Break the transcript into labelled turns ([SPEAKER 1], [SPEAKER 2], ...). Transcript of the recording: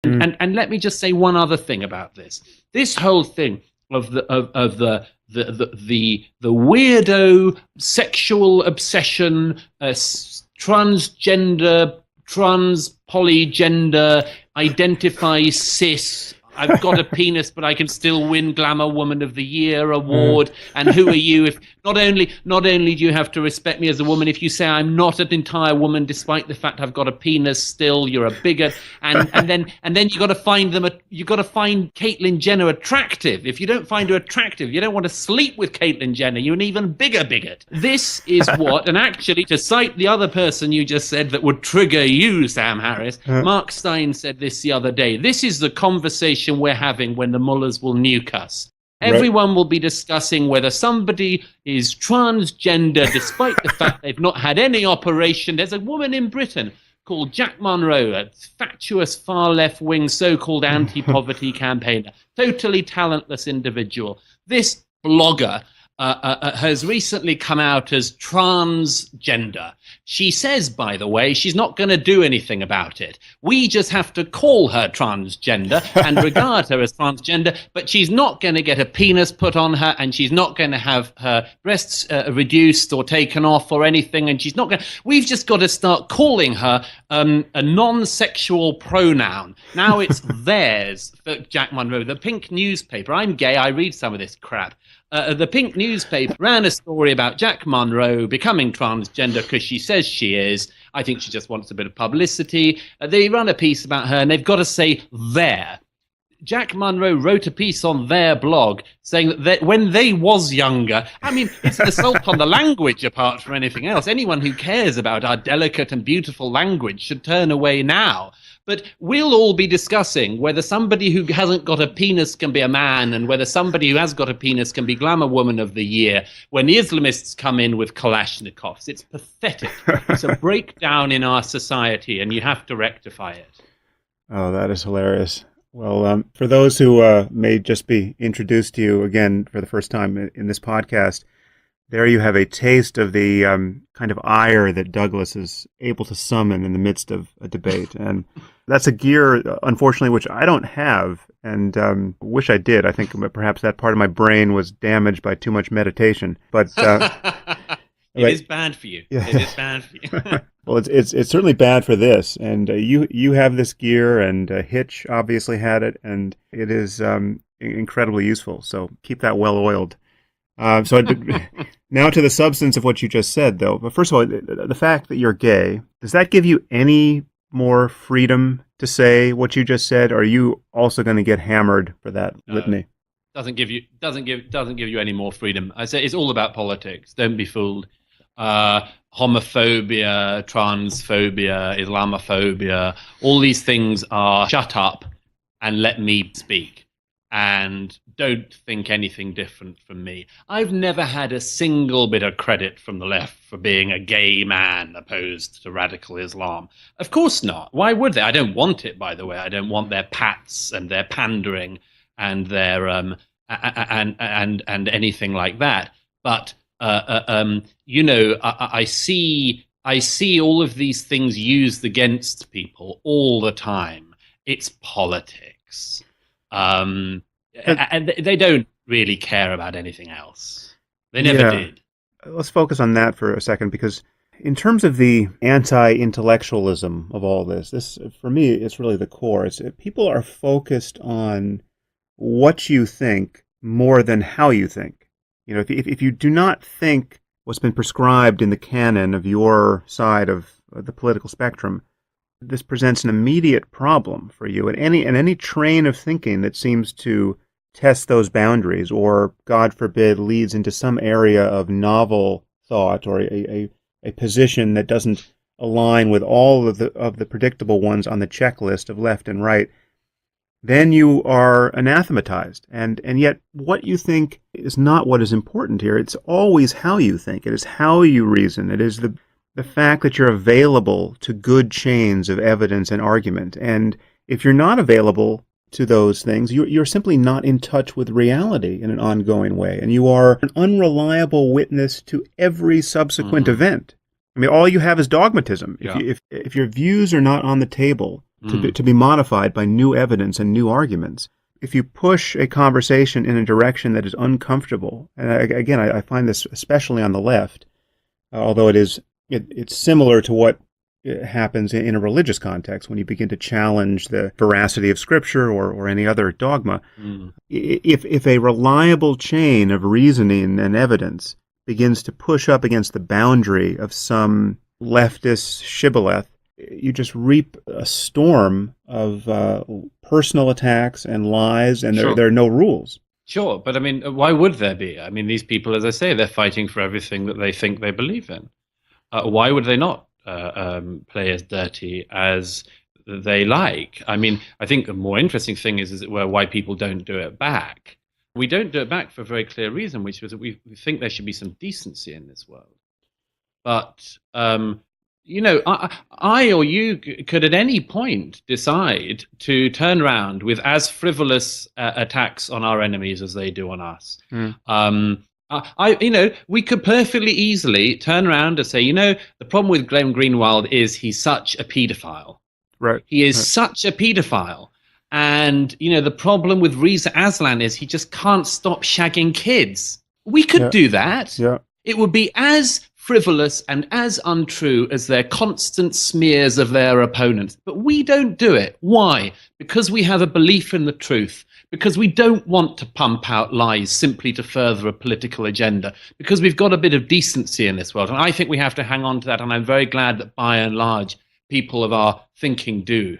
[SPEAKER 1] And let me just say one other thing about this. This whole thing of the weirdo sexual obsession, transgender, trans polygender, identify cis. I've got a penis, but I can still win Glamour Woman of the Year award. And who are you? If not only do you have to respect me as a woman, if you say I'm not an entire woman, despite the fact I've got a penis, still you're a bigot. And then you got to find them. You got to find Caitlyn Jenner attractive. If you don't find her attractive, you don't want to sleep with Caitlyn Jenner. You're an even bigger bigot. This is what, and actually, to cite the other person you just said that would trigger you, Sam Harris, Mark Stein said this the other day. This is the conversation we're having when the mullahs will nuke us. Everyone will be discussing whether somebody is transgender despite the fact they've not had any operation. There's a woman in Britain called Jack Monroe, a fatuous far left-wing so-called anti-poverty campaigner, totally talentless individual. This blogger has recently come out as transgender. She says, by the way, she's not going to do anything about it. We just have to call her transgender and regard her as transgender, but she's not going to get a penis put on her, and she's not going to have her breasts reduced or taken off or anything, and she's not going to... We've just got to start calling her a non-sexual pronoun. Now it's theirs for Jack Monroe. The Pink newspaper, I'm gay, I read some of this crap. The Pink newspaper ran a story about Jack Monroe becoming transgender because she says she is. I think she just wants a bit of publicity. They run a piece about her, and they've got to say there. Jack Monroe wrote a piece on their blog saying that when they was younger, I mean, it's an assault on the language apart from anything else. Anyone who cares about our delicate and beautiful language should turn away now. But we'll all be discussing whether somebody who hasn't got a penis can be a man and whether somebody who has got a penis can be Glamour Woman of the Year when the Islamists come in with Kalashnikovs. It's pathetic. It's a breakdown in our society, and you have to rectify it.
[SPEAKER 2] Oh, that is hilarious. Well, for those who may just be introduced to you again for the first time in this podcast, there you have a taste of the kind of ire that Douglas is able to summon in the midst of a debate. And that's a gear, unfortunately, which I don't have and wish I did. I think perhaps that part of my brain was damaged by too much meditation. But
[SPEAKER 1] it is bad for you. Yeah. It is bad for you.
[SPEAKER 2] Well, it's certainly bad for this. And you have this gear, and Hitch obviously had it, and it is incredibly useful. So keep that well oiled. Now to the substance of what you just said, though. But first of all, the fact that you're gay, does that give you any more freedom to say what you just said? Or are you also going to get hammered for that litany?
[SPEAKER 1] Doesn't give you any more freedom. I say it's all about politics. Don't be fooled. Homophobia, transphobia, Islamophobia, all these things are shut up and let me speak. And don't think anything different from me. I've never had a single bit of credit from the left for being a gay man opposed to radical Islam. Of course not. Why would they? I don't want it, by the way. I don't want their pats and their pandering and their and anything like that. But you know, I see all of these things used against people all the time. It's politics. And they don't really care about anything else. They never did.
[SPEAKER 2] Let's focus on that for a second, because in terms of the anti-intellectualism of all this, for me, it's really the core. People are focused on what you think more than how you think. You know, if you do not think what's been prescribed in the canon of your side of the political spectrum, this presents an immediate problem for you. And any train of thinking that seems to test those boundaries, or, God forbid, leads into some area of novel thought or a position that doesn't align with all of the predictable ones on the checklist of left and right, then you are anathematized. And yet what you think is not what is important here. It's always how you think. It is how you reason. It is the fact that you're available to good chains of evidence and argument. And if you're not available to those things, you're simply not in touch with reality in an ongoing way. And you are an unreliable witness to every subsequent event. I mean, all you have is dogmatism.
[SPEAKER 1] Yeah.
[SPEAKER 2] If your views are not on the table, to be modified by new evidence and new arguments. If you push a conversation in a direction that is uncomfortable, and again, I find this especially on the left, although it's similar to what happens in a religious context when you begin to challenge the veracity of Scripture or any other dogma. If a reliable chain of reasoning and evidence begins to push up against the boundary of some leftist shibboleth, you just reap a storm of personal attacks and lies, and there are no rules.
[SPEAKER 1] Sure, but I mean, why would there be? I mean, these people, as I say, they're fighting for everything that they think they believe in. Why would they not play as dirty as they like? I mean, I think the more interesting thing is why people don't do it back. We don't do it back for a very clear reason, which is that we think there should be some decency in this world. But I or you could at any point decide to turn around with as frivolous attacks on our enemies as they do on us. We could perfectly easily turn around and say, the problem with Glenn Greenwald is he's such a paedophile.
[SPEAKER 2] Right.
[SPEAKER 1] He is such a paedophile. And, the problem with Reza Aslan is he just can't stop shagging kids. We could do that.
[SPEAKER 2] Yeah.
[SPEAKER 1] It would be as frivolous and as untrue as their constant smears of their opponents. But we don't do it. Why? Because we have a belief in the truth. Because we don't want to pump out lies simply to further a political agenda. Because we've got a bit of decency in this world. And I think we have to hang on to that. And I'm very glad that by and large, people of our thinking do.